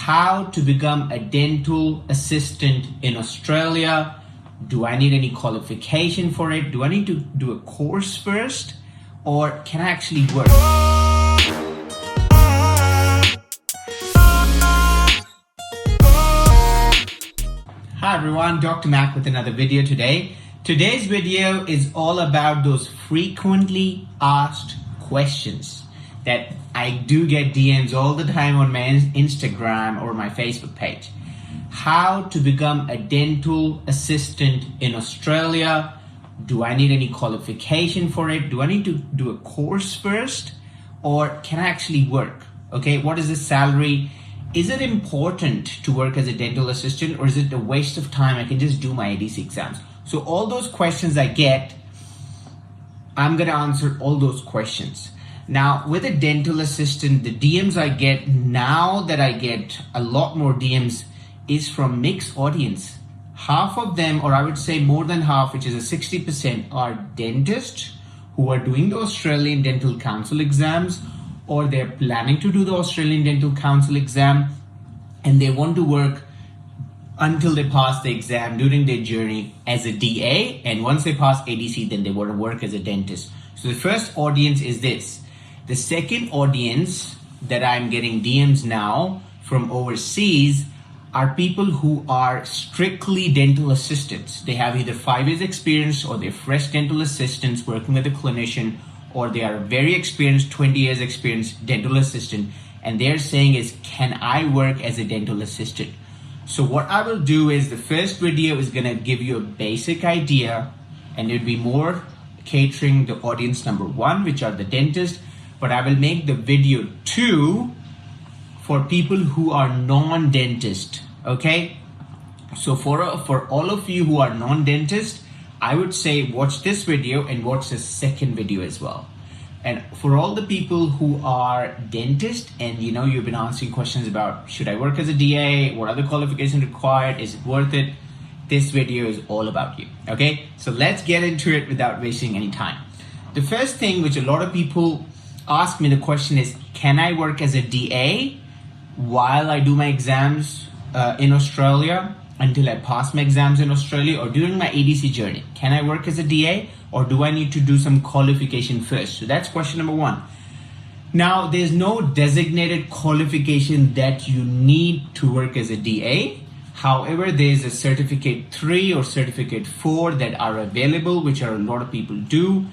how to become a dental assistant in Australia. Do I need any qualification for it? Do I need to do a course first? Or can I actually work? Hi everyone, Dr. Mak with another video today. Today's video is all about those frequently asked questions that I do get DMs all the time on my Instagram or my Facebook page. How to become a dental assistant in Australia? Do I need any qualification for it? Do I need to do a course first? Or can I actually work? Okay, what is the salary? Is it important to work as a dental assistant, or is it a waste of time? I can just do my ADC exams. So all those questions I get, I'm gonna answer all those questions. Now with a dental assistant, the DMs I get now, that I get a lot more DMs, is from mixed audience. Half of them, or I would say more than half, which is a 60%, are dentists who are doing the Australian Dental Council exams, or they're planning to do the Australian Dental Council exam, and they want to work until they pass the exam during their journey as a DA, and once they pass ADC, then they want to work as a dentist. So the first audience is this. The second audience that I'm getting DMs now from overseas are people who are strictly dental assistants. They have either 5 years experience, or they're fresh dental assistants working with a clinician, or they are very experienced, 20 years experienced dental assistant, and they're saying is, can I work as a dental assistant? So what I will do is, the first video is gonna give you a basic idea, and it'll be more catering the audience number 1, which are the dentists, but I will make the video 2 for people who are non-dentist, okay? So for all of you who are non-dentist, I would say watch this video and watch the second video as well. And for all the people who are dentists, and you've been asking questions about, should I work as a DA? What are the qualifications required? Is it worth it? This video is all about you, okay? So let's get into it without wasting any time. The first thing which a lot of people ask me the question is, can I work as a DA while I do my exams in Australia, until I pass my exams in Australia, or during my ADC journey? Can I work as a DA, or do I need to do some qualification first? So that's question number 1. Now, there's no designated qualification that you need to work as a DA. However, there's a certificate 3 or certificate 4 that are available, which are a lot of people do.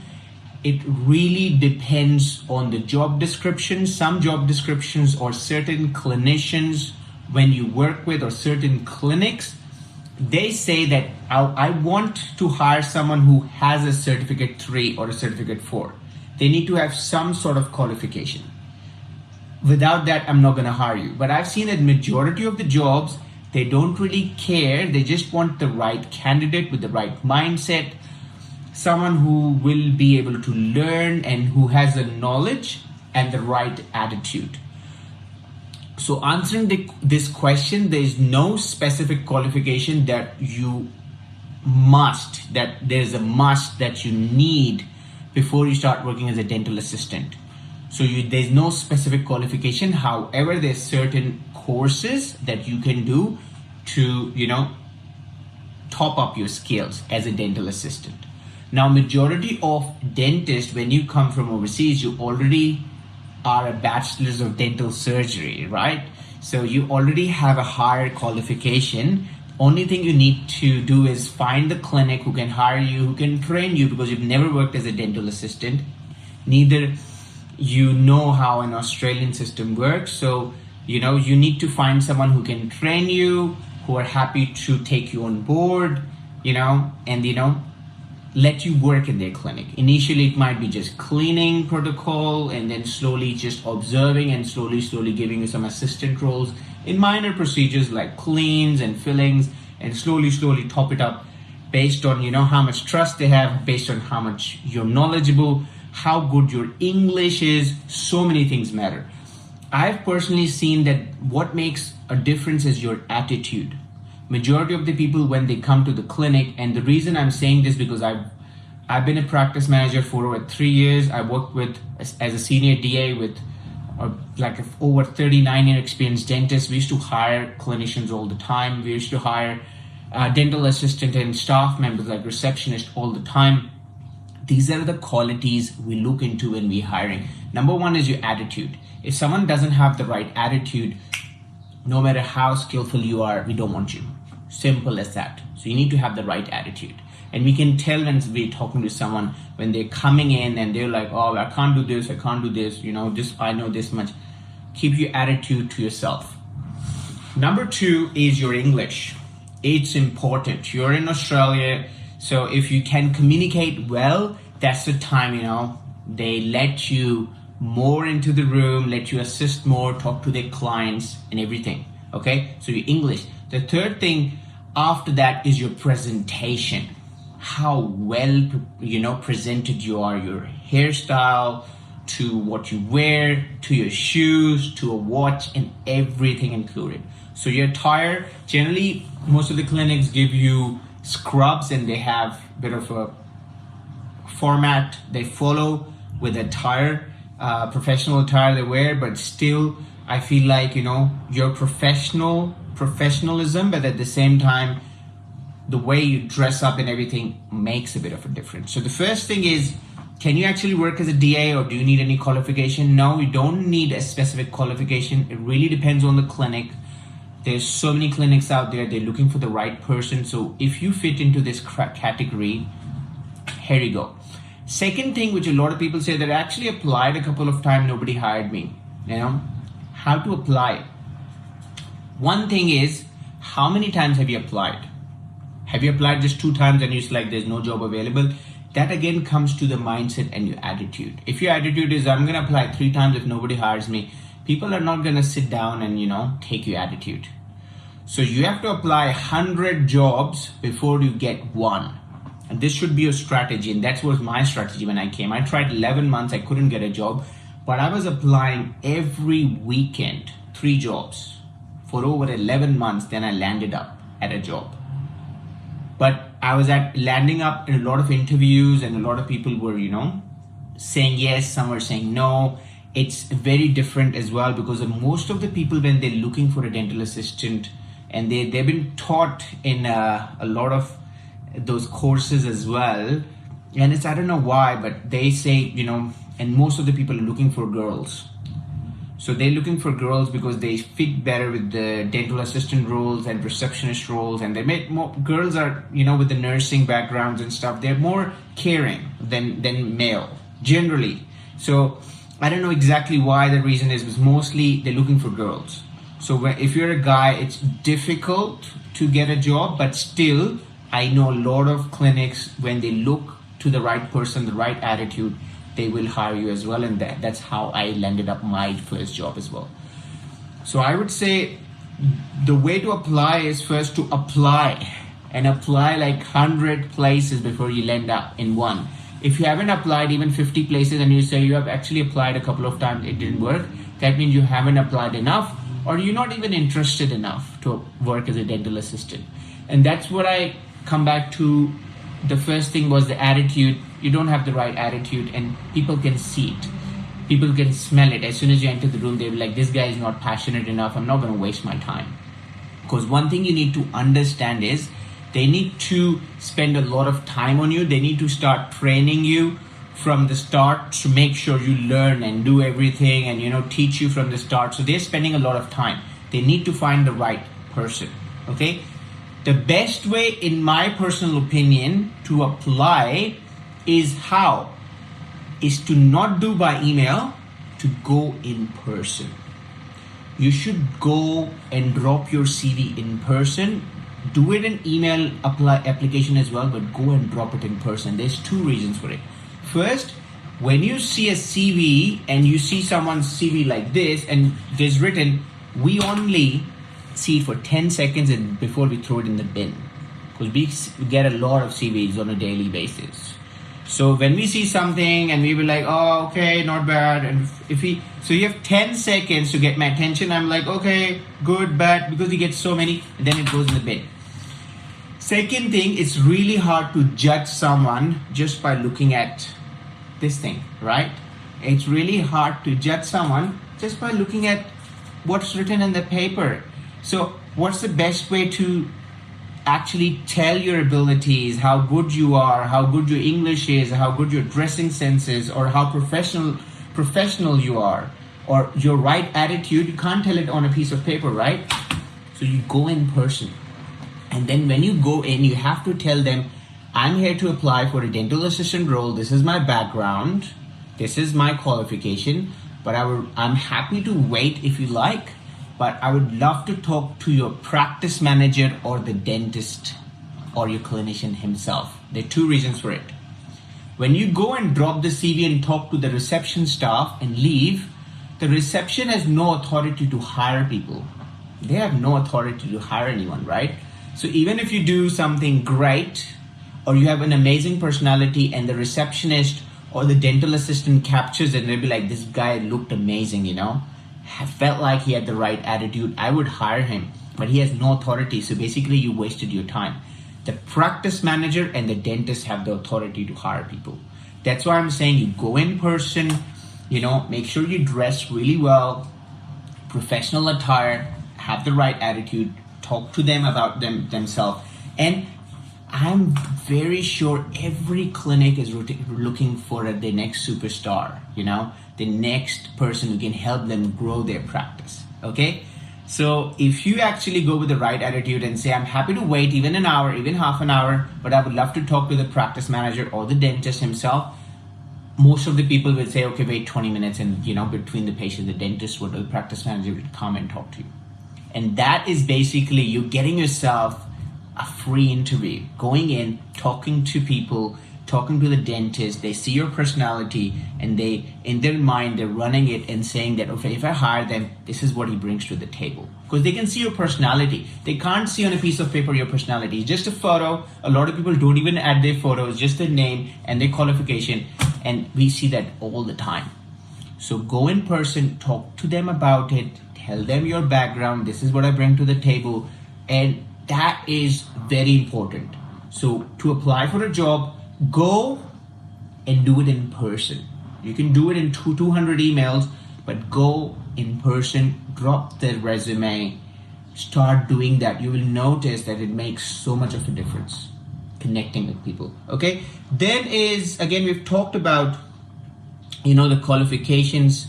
It really depends on the job description. Some job descriptions, or certain clinicians when you work with, or certain clinics, they say that I want to hire someone who has a certificate 3 or a certificate 4. They need to have some sort of qualification. Without that, I'm not gonna hire you. But I've seen that majority of the jobs, they don't really care. They just want the right candidate with the right mindset, someone who will be able to learn and who has the knowledge and the right attitude. So answering this question, there is no specific qualification that you must, that there's a must that you need before you start working as a dental assistant. So there's no specific qualification. However, there's certain courses that you can do to, top up your skills as a dental assistant. Now, majority of dentists, when you come from overseas, you already are a bachelor's of dental surgery, right? So you already have a higher qualification. Only thing you need to do is find the clinic who can hire you, who can train you, because you've never worked as a dental assistant. Neither you know how an Australian system works. So, you need to find someone who can train you, who are happy to take you on board, and let you work in their clinic. Initially, it might be just cleaning protocol, and then slowly just observing, and slowly giving you some assistant roles in minor procedures like cleans and fillings, and slowly top it up based on, how much trust they have, based on how much you're knowledgeable, how good your English is. So many things matter. I've personally seen that what makes a difference is your attitude. Majority of the people, when they come to the clinic, and the reason I'm saying this because I've been a practice manager for over 3 years. I worked with as a senior DA with or like over 39-year experienced dentists. We used to hire clinicians all the time. We used to hire dental assistant and staff members like receptionist all the time. These are the qualities we look into when we're hiring. Number one is your attitude. If someone doesn't have the right attitude, no matter how skillful you are, we don't want you. Simple as that. So you need to have the right attitude. And we can tell when we're talking to someone, when they're coming in and they're like, oh, I can't do this, just I know this much. Keep your attitude to yourself. Number two is your English. It's important. You're in Australia, so if you can communicate well, that's the time, they let you more into the room, let you assist more, talk to their clients and everything. Okay, so your English. The third thing after that is your presentation. How well, presented you are, your hairstyle, to what you wear, to your shoes, to a watch, and everything included. So your attire, generally, most of the clinics give you scrubs and they have a bit of a format they follow with attire, professional attire they wear, but still, I feel like, your professionalism, but at the same time, the way you dress up and everything makes a bit of a difference. So the first thing is, can you actually work as a DA or do you need any qualification? No, you don't need a specific qualification. It really depends on the clinic. There's so many clinics out there, they're looking for the right person. So if you fit into this category, here you go. Second thing, which a lot of people say, that I actually applied a couple of times, nobody hired me. How to apply. One thing is, how many times have you applied? Have you applied just 2 times and you're like, there's no job available? That again comes to the mindset and your attitude. If your attitude is, I'm gonna apply 3 times if nobody hires me, people are not gonna sit down and take your attitude. So you have to apply 100 jobs before you get one. And this should be your strategy, and that was my strategy when I came. I tried 11 months, I couldn't get a job, but I was applying every weekend, 3 jobs for over 11 months, then I landed up at a job. But I was landing up in a lot of interviews and a lot of people were, saying yes, some were saying no. It's very different as well because most of the people, when they're looking for a dental assistant, and they've been taught in a lot of those courses as well. And I don't know why, but they say, and most of the people are looking for girls. So they're looking for girls because they fit better with the dental assistant roles and receptionist roles, and they make more girls are, with the nursing backgrounds and stuff, they're more caring than male generally. So I don't know exactly why the reason is, but mostly they're looking for girls. So if you're a guy, it's difficult to get a job, but still I know a lot of clinics, when they look to the right person, the right attitude, they will hire you as well. And that's how I landed up my first job as well. So I would say the way to apply is first to apply like 100 places before you land up in one. If you haven't applied even 50 places and you say you have actually applied a couple of times, it didn't work, that means you haven't applied enough, or you're not even interested enough to work as a dental assistant. And that's what I come back to. The first thing was the attitude. You don't have the right attitude, and people can see it. People can smell it. As soon as you enter the room, they'll be like, this guy is not passionate enough. I'm not going to waste my time. Because one thing you need to understand is, they need to spend a lot of time on you. They need to start training you from the start to make sure you learn and do everything and, teach you from the start. So they're spending a lot of time. They need to find the right person, okay? The best way, in my personal opinion, to apply is to not do by email, to go in person. You should go and drop your CV in person. Do it in email application as well, but go and drop it in person. There's 2 reasons for it. First, when you see a CV and you see someone's CV like this and there's written, we only see it for 10 seconds and before we throw it in the bin, because we get a lot of CVs on a daily basis. So when we see something and we were like, oh, okay, not bad, and so you have 10 seconds to get my attention, I'm like, okay, good, bad, because you get so many, and then it goes in the bin. Second thing, it's really hard to judge someone just by looking at this thing, right? It's really hard to judge someone just by looking at what's written in the paper. So what's the best way to actually tell your abilities, how good you are, how good your English is, how good your dressing sense is, or how professional you are, or your right attitude? You can't tell it on a piece of paper, right? So you go in person. And then when you go in, you have to tell them, I'm here to apply for a dental assistant role. This is my background. This is my qualification. But I'm happy to wait if you like. But I would love to talk to your practice manager or the dentist or your clinician himself. There are two reasons for it. When you go and drop the CV and talk to the reception staff and leave, the reception has no authority to hire people. They have no authority to hire anyone, right? So even if you do something great or you have an amazing personality and the receptionist or the dental assistant captures it and they'll be like, this guy looked amazing, I felt like he had the right attitude, I would hire him, but he has no authority. So basically you wasted your time. The practice manager and the dentist have the authority to hire people. That's why I'm saying you go in person, make sure you dress really well, professional attire, have the right attitude, talk to them about themselves. And I'm very sure every clinic is looking for the next superstar, the next person who can help them grow their practice. Okay? So if you actually go with the right attitude and say, I'm happy to wait even an hour, even half an hour, but I would love to talk to the practice manager or the dentist himself, most of the people will say, okay, wait 20 minutes and, between the patient, the dentist or the practice manager will come and talk to you. And that is basically you getting yourself a free interview, going in, talking to people, talking to the dentist. They see your personality and they, in their mind, they're running it and saying that, okay, if I hire them, this is what he brings to the table. Because they can see your personality. They can't see on a piece of paper your personality. It's just a photo. A lot of people don't even add their photos, just their name and their qualification. And we see that all the time. So go in person, talk to them about it, tell them your background. This is what I bring to the table. And that is very important. So to apply for a job, go and do it in person. You can do it in 200 emails, but go in person, drop the resume, start doing that. You will notice that it makes so much of a difference connecting with people. Okay. Then is, again, we've talked about, the qualifications,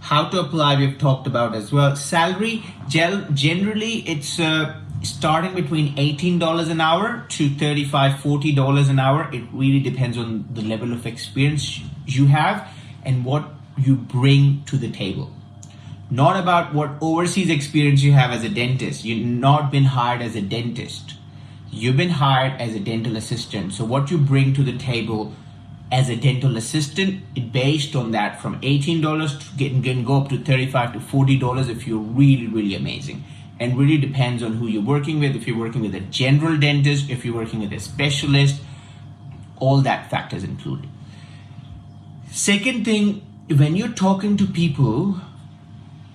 how to apply, we've talked about as well. Salary, generally it's starting between $18 an hour to $35, $40 an hour. It really depends on the level of experience you have and what you bring to the table. Not about what overseas experience you have as a dentist. You've not been hired as a dentist. You've been hired as a dental assistant. So what you bring to the table as a dental assistant, it based on that from $18 to can go up to $35 to $40 if you're really, really amazing. And really depends on who you're working with. If you're working with a general dentist, if you're working with a specialist, all that factors included. Second thing, when you're talking to people,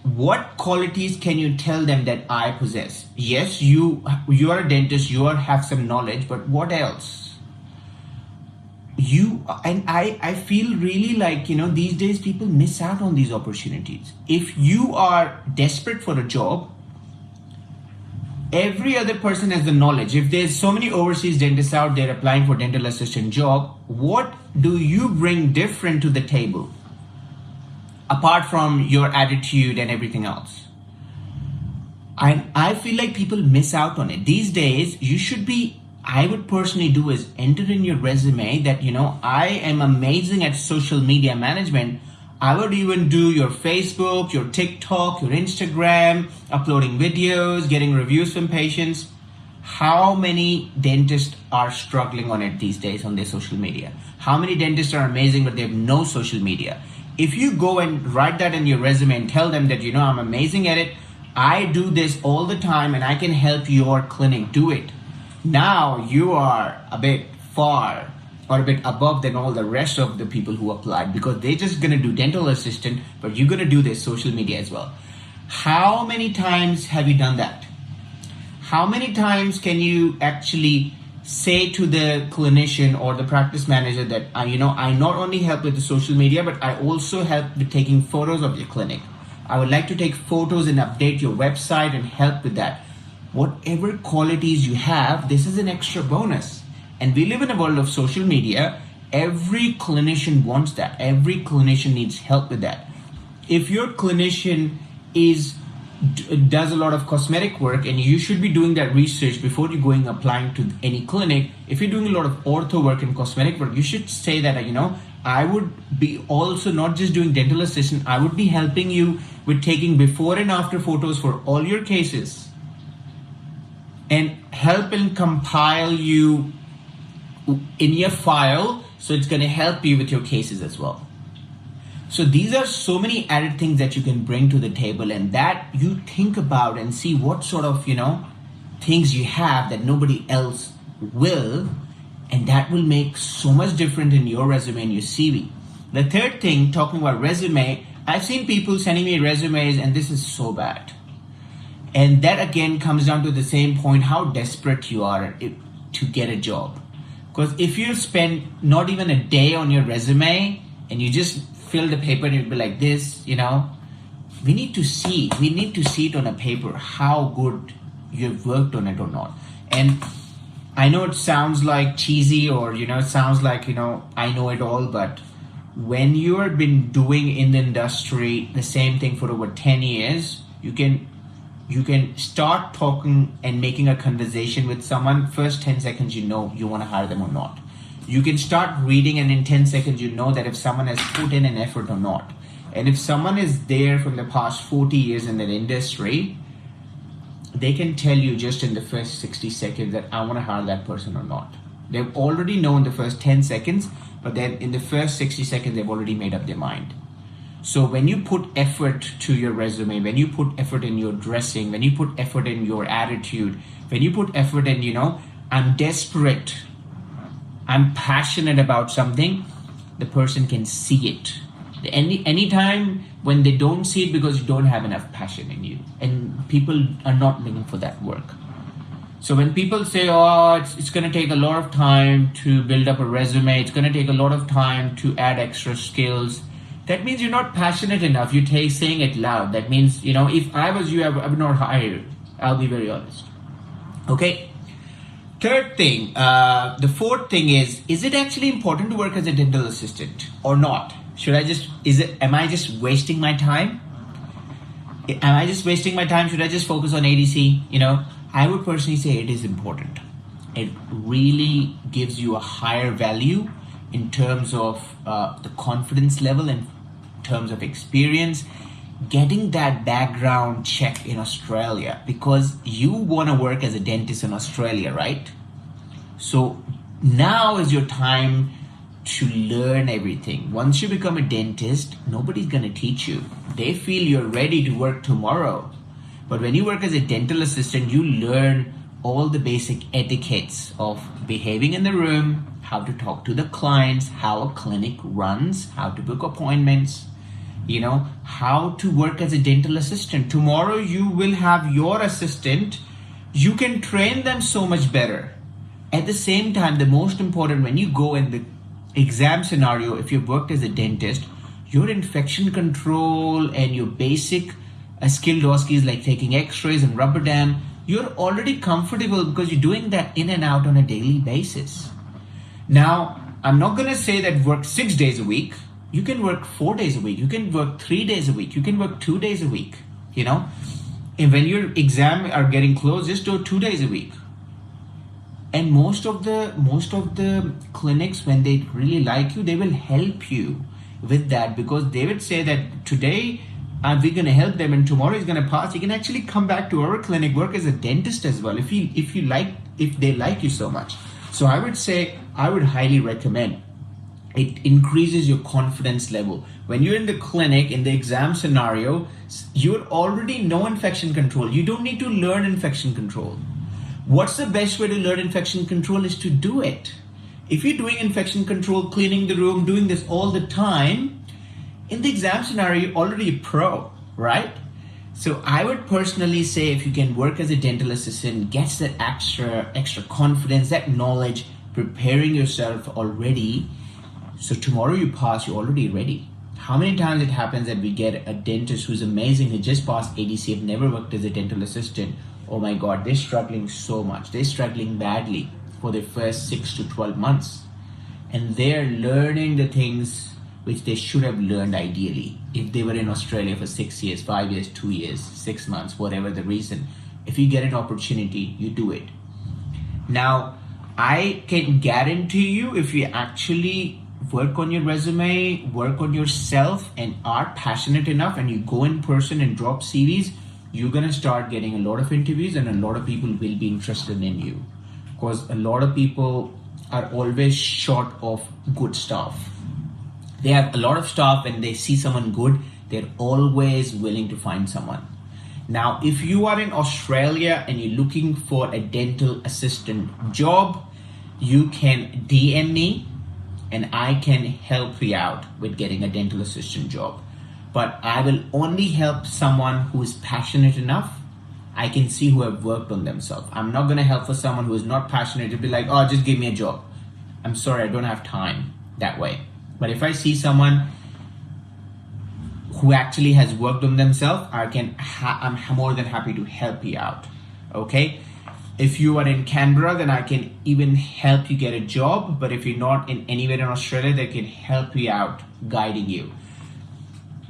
what qualities can you tell them that I possess? Yes, you are a dentist, have some knowledge, but what else? I feel really like, these days people miss out on these opportunities. If you are desperate for a job, every other person has the knowledge. If there's so many overseas dentists out there applying for dental assistant job, what do you bring different to the table? Apart from your attitude and everything else. I feel like people miss out on it. These days, I would personally do is enter in your resume that, I am amazing at social media management. I would even do your Facebook, your TikTok, your Instagram, uploading videos, getting reviews from patients. How many dentists are struggling on it these days on their social media? How many dentists are amazing but they have no social media? If you go and write that in your resume and tell them that, I'm amazing at it, I do this all the time and I can help your clinic do it. Now you are a bit far or a bit above than all the rest of the people who applied, because they're just going to do dental assistant, but you're going to do their social media as well. How many times have you done that? How many times can you actually say to the clinician or the practice manager that, I not only help with the social media, but I also help with taking photos of your clinic. I would like to take photos and update your website and help with that. Whatever qualities you have, this is an extra bonus. And we live in a world of social media. Every clinician wants that. Every clinician needs help with that. If your clinician does a lot of cosmetic work, and you should be doing that research before you going applying to any clinic. If you're doing a lot of ortho work and cosmetic work, you should say that, I would be also not just doing dental assistant, I would be helping you with taking before and after photos for all your cases and help and compile you in your file, so it's going to help you with your cases as well. So these are so many added things that you can bring to the table, and that you think about and see what sort of, things you have that nobody else will, and that will make so much difference in your resume and your CV. The third thing, talking about resume, I've seen people sending me resumes, and this is so bad. And that again comes down to the same point, how desperate you are to get a job. Because if you spend not even a day on your resume and you just fill the paper and it'll be like this, we need to see it on a paper how good you've worked on it or not. And I know it sounds like cheesy, or it sounds like I know it all, but when you have been doing in the industry the same thing for over 10 years, you can start talking and making a conversation with someone. First 10 seconds you want to hire them or not. You can start reading, and in 10 seconds you know that if someone has put in an effort or not. And if someone is there from the past 40 years in that industry, they can tell you just in the first 60 seconds that I want to hire that person or not. They've already known the first 10 seconds, but then in the first 60 seconds they've already made up their mind. So when you put effort to your resume, when you put effort in your dressing, when you put effort in your attitude, when you put effort in, I'm desperate, I'm passionate about something, the person can see it. Anytime when they don't see it, because you don't have enough passion in you, and people are not looking for that work. So when people say, it's going to take a lot of time to build up a resume, it's going to take a lot of time to add extra skills, that means you're not passionate enough. You're saying it loud. That means, if I was you, I would not hire you. I'll be very honest. Okay. Third thing, the fourth thing is it actually important to work as a dental assistant or not? Am I just wasting my time? Am I just wasting my time? Should I just focus on ADC? I would personally say it is important. It really gives you a higher value in terms of the confidence level, in terms of experience, getting that background check in Australia, because you want to work as a dentist in Australia, right? So now is your time to learn everything. Once you become a dentist, nobody's going to teach you. They feel you're ready to work tomorrow. But when you work as a dental assistant, you learn all the basic etiquettes of behaving in the room, how to talk to the clients, how a clinic runs, how to book appointments, how to work as a dental assistant. Tomorrow you will have your assistant. You can train them so much better. At the same time, the most important, when you go in the exam scenario, if you've worked as a dentist, your infection control and your basic skilled skills like taking x-rays and rubber dam, you're already comfortable because you're doing that in and out on a daily basis. Now, I'm not going to say that work 6 days a week. You can work 4 days a week. You can work 3 days a week. You can work 2 days a week, And when your exam are getting close, just do 2 days a week. And most of the clinics, when they really like you, they will help you with that, because they would say that today we're going to help them and tomorrow is going to pass. You can actually come back to our clinic, work as a dentist as well if they like you so much. So I would say, I would highly recommend. It increases your confidence level. When you're in the clinic, in the exam scenario, you already know infection control. You don't need to learn infection control. What's the best way to learn infection control is to do it. If you're doing infection control, cleaning the room, doing this all the time, in the exam scenario, you're already a pro, right? So I would personally say, if you can work as a dental assistant, gets that extra confidence, that knowledge, preparing yourself already. So tomorrow you pass, you're already ready. How many times it happens that we get a dentist who's amazing, who just passed ADC, have never worked as a dental assistant. Oh my God, they're struggling so much. They're struggling badly for their first 6 to 12 months. And they're learning the things which they should have learned ideally if they were in Australia for 6 years, 5 years, 2 years, 6 months, whatever the reason. If you get an opportunity, you do it. Now, I can guarantee you, if you actually work on your resume, work on yourself, and are passionate enough, and you go in person and drop CVs, you're gonna start getting a lot of interviews, and a lot of people will be interested in you. Because a lot of people are always short of good staff. They have a lot of staff, and they see someone good, they're always willing to find someone. Now, if you are in Australia and you're looking for a dental assistant job, you can DM me and I can help you out with getting a dental assistant job. But I will only help someone who is passionate enough. I can see who have worked on themselves. I'm not gonna help for someone who is not passionate to be like, oh, just give me a job. I'm sorry, I don't have time that way. But if I see someone who actually has worked on themselves, I'm more than happy to help you out, okay? If you are in Canberra, then I can even help you get a job. But if you're not in anywhere in Australia, they can help you out, guiding you.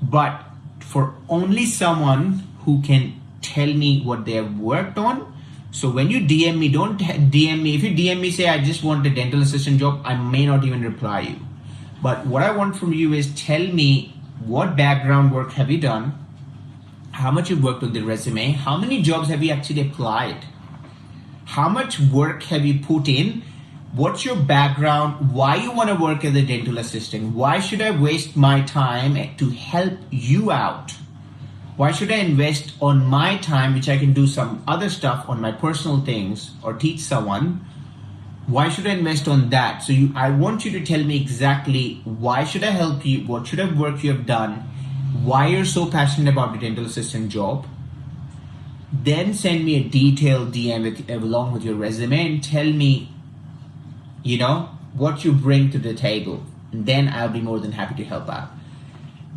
But for only someone who can tell me what they have worked on. So when you DM me, don't DM me. If you DM me, say, I just want a dental assistant job, I may not even reply you. But what I want from you is tell me what background work have you done, how much you've worked on the resume, how many jobs have you actually applied, how much work have you put in, what's your background, why you want to work as a dental assistant, why should I waste my time to help you out, why should I invest on my time, which I can do some other stuff on my personal things or teach someone. Why should I invest on that? So I want you to tell me exactly why should I help you, what should have work you have done, why you're so passionate about the dental assistant job. Then send me a detailed DM along with your resume and tell me, what you bring to the table. And then I'll be more than happy to help out.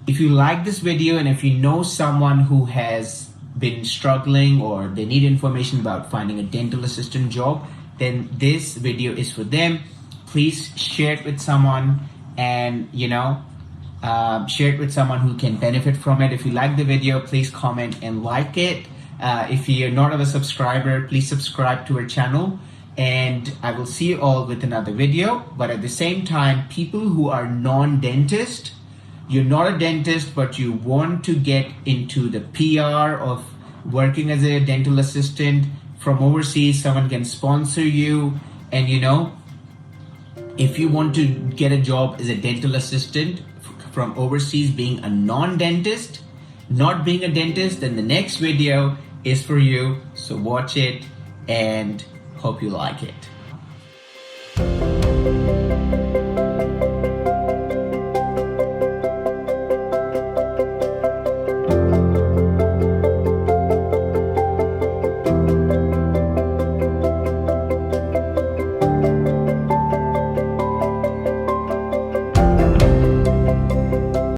If you like this video and if you know someone who has been struggling or they need information about finding a dental assistant job, then this video is for them. Please share it with someone and, share it with someone who can benefit from it. If you like the video, please comment and like it. If you're not a subscriber, please subscribe to our channel, and I will see you all with another video. But at the same time, people who are non-dentist, you're not a dentist, but you want to get into the PR of working as a dental assistant from overseas, someone can sponsor you. And if you want to get a job as a dental assistant from overseas, being a non-dentist, not being a dentist, then the next video is for you. So watch it and hope you like it.